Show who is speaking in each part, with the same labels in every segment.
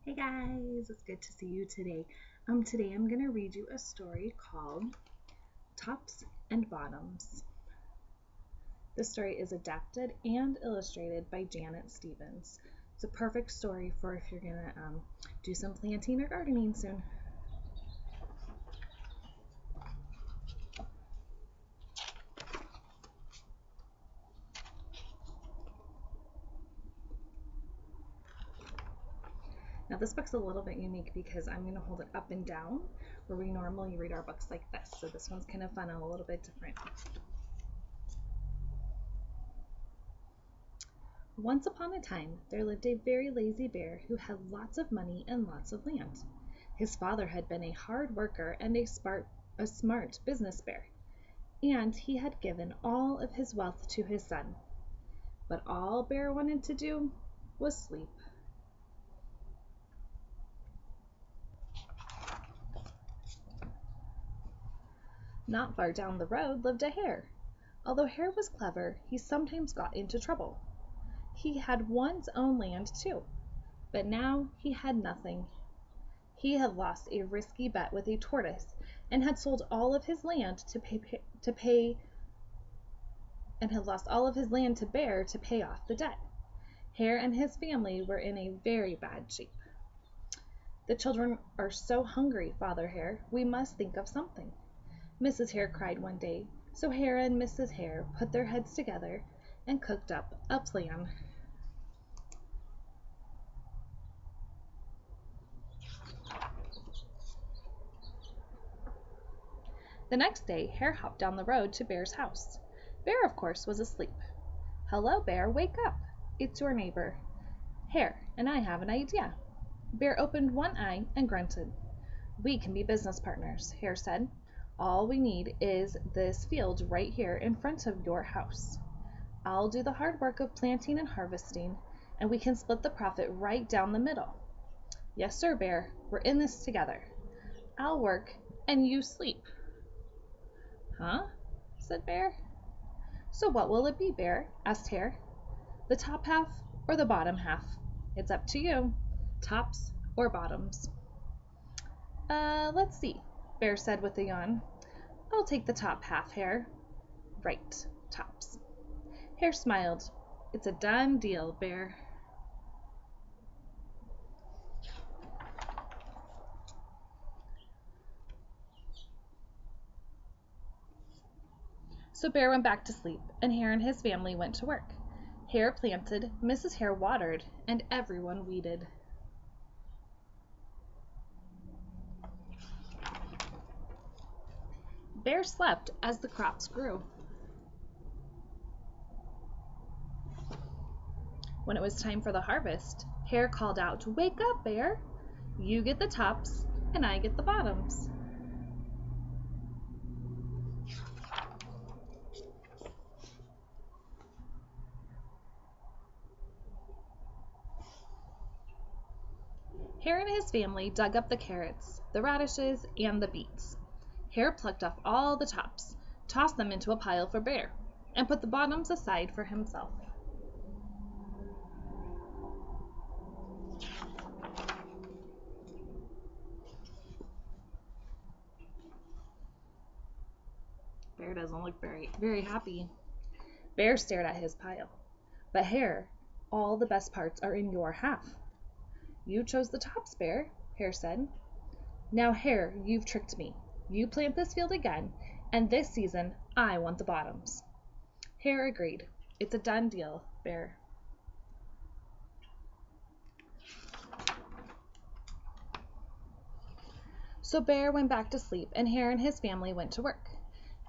Speaker 1: Hey guys, it's good to see you today. Today I'm going to read you a story called Tops and Bottoms. This story is adapted and illustrated by Janet Stevens. It's a perfect story for if you're going to do some planting or gardening soon. Now this book's a little bit unique because I'm going to hold it up and down where we normally read our books like this. So this one's kind of fun and a little bit different. Once upon a time, there lived a very lazy bear who had lots of money and lots of land. His father had been a hard worker and a smart business bear, and he had given all of his wealth to his son. But all Bear wanted to do was sleep. Not far down the road lived a hare. Although Hare was clever, he sometimes got into trouble. He had once owned land too, but now he had nothing. He had lost a risky bet with a tortoise and had sold all of his land to pay and had lost all of his land to Bear to pay off the debt. Hare and his family were in a very bad shape. The children are so hungry, Father Hare. We must think of something. Mrs. Hare cried one day, so Hare and Mrs. Hare put their heads together and cooked up a plan. The next day, Hare hopped down the road to Bear's house. Bear, of course, was asleep. Hello, Bear, wake up. It's your neighbor, Hare, and I have an idea. Bear opened one eye and grunted. We can be business partners, Hare said. All we need is this field right here in front of your house. I'll do the hard work of planting and harvesting, and we can split the profit right down the middle. Yes, sir, Bear, we're in this together. I'll work and you sleep. Huh? Said Bear. So what will it be, Bear? Asked Hare. The top half or the bottom half? It's up to you. Tops or bottoms? Let's see, Bear said with a yawn. I'll take the top half, Hare. Right, tops. Hare smiled. It's a done deal, Bear. So Bear went back to sleep, and Hare and his family went to work. Hare planted, Mrs. Hare watered, and everyone weeded. Bear slept as the crops grew. When it was time for the harvest, Hare called out, Wake up, Bear! You get the tops, and I get the bottoms. Hare and his family dug up the carrots, the radishes, and the beets. Hare plucked off all the tops, tossed them into a pile for Bear, and put the bottoms aside for himself. Bear doesn't look very happy. Bear stared at his pile. But Hare, all the best parts are in your half. You chose the tops, Bear, Hare said. Now, Hare, you've tricked me. You plant this field again, and this season I want the bottoms. Hare agreed. It's a done deal, Bear. So Bear went back to sleep, and Hare and his family went to work.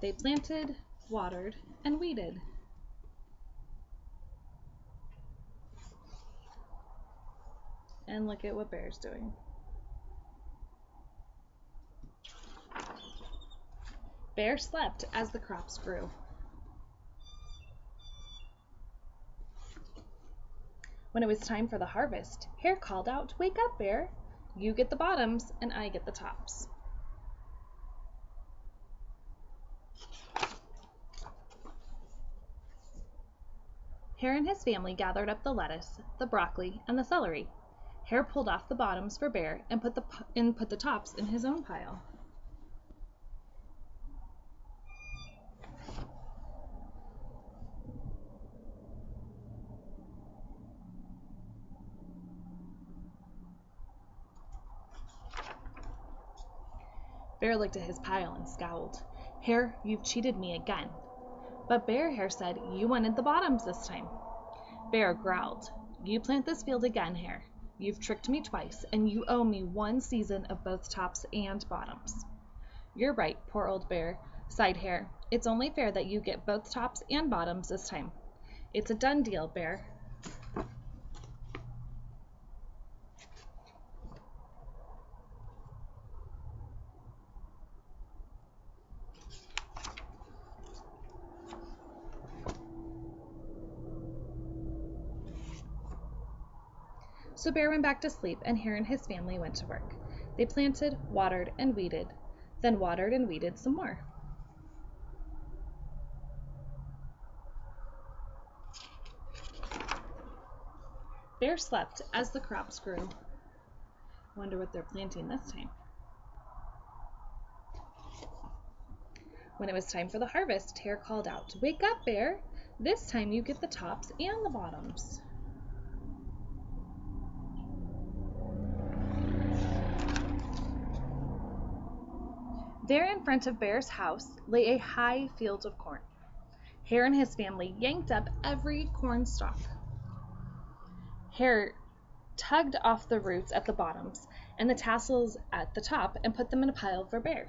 Speaker 1: They planted, watered, and weeded. And look at what Bear's doing. Bear slept as the crops grew. When it was time for the harvest, Hare called out, Wake up, Bear! You get the bottoms, and I get the tops. Hare and his family gathered up the lettuce, the broccoli, and the celery. Hare pulled off the bottoms for Bear and put the tops in his own pile. Bear looked at his pile and scowled. Hare, you've cheated me again. But Hare said, you wanted the bottoms this time. Bear growled, you plant this field again, Hare. You've tricked me twice, and you owe me 1 season of both tops and bottoms. You're right, poor old Bear, sighed Hare. It's only fair that you get both tops and bottoms this time. It's a done deal, Bear. So Bear went back to sleep, and Hare and his family went to work. They planted, watered, and weeded, then watered and weeded some more. Bear slept as the crops grew. Wonder what they're planting this time. When it was time for the harvest, Hare called out, wake up, Bear! This time you get the tops and the bottoms. There in front of Bear's house lay a high field of corn. Hare and his family yanked up every corn stalk. Hare tugged off the roots at the bottoms and the tassels at the top and put them in a pile for Bear.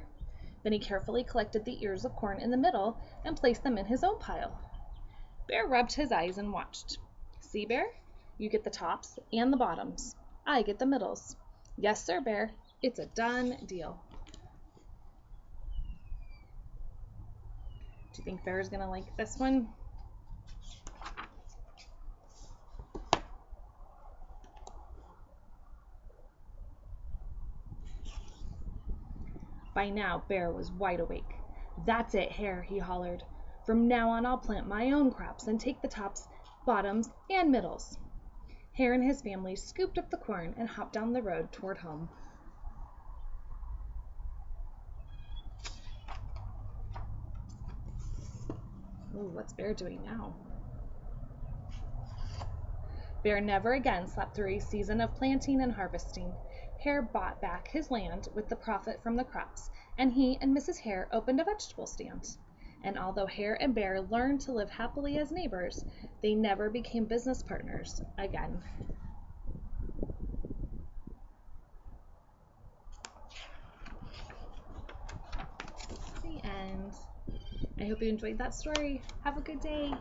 Speaker 1: Then he carefully collected the ears of corn in the middle and placed them in his own pile. Bear rubbed his eyes and watched. See, Bear? You get the tops and the bottoms. I get the middles. Yes, sir, Bear. It's a done deal. Do you think Bear's gonna like this one? By now, Bear was wide awake. That's it, Hare, he hollered. From now on, I'll plant my own crops and take the tops, bottoms, and middles. Hare and his family scooped up the corn and hopped down the road toward home. Ooh, what's Bear doing now? Bear never again slept through a season of planting and harvesting. Hare bought back his land with the profit from the crops, and he and Mrs. Hare opened a vegetable stand. And although Hare and Bear learned to live happily as neighbors, they never became business partners again. The end. I hope you enjoyed that story. Have a good day.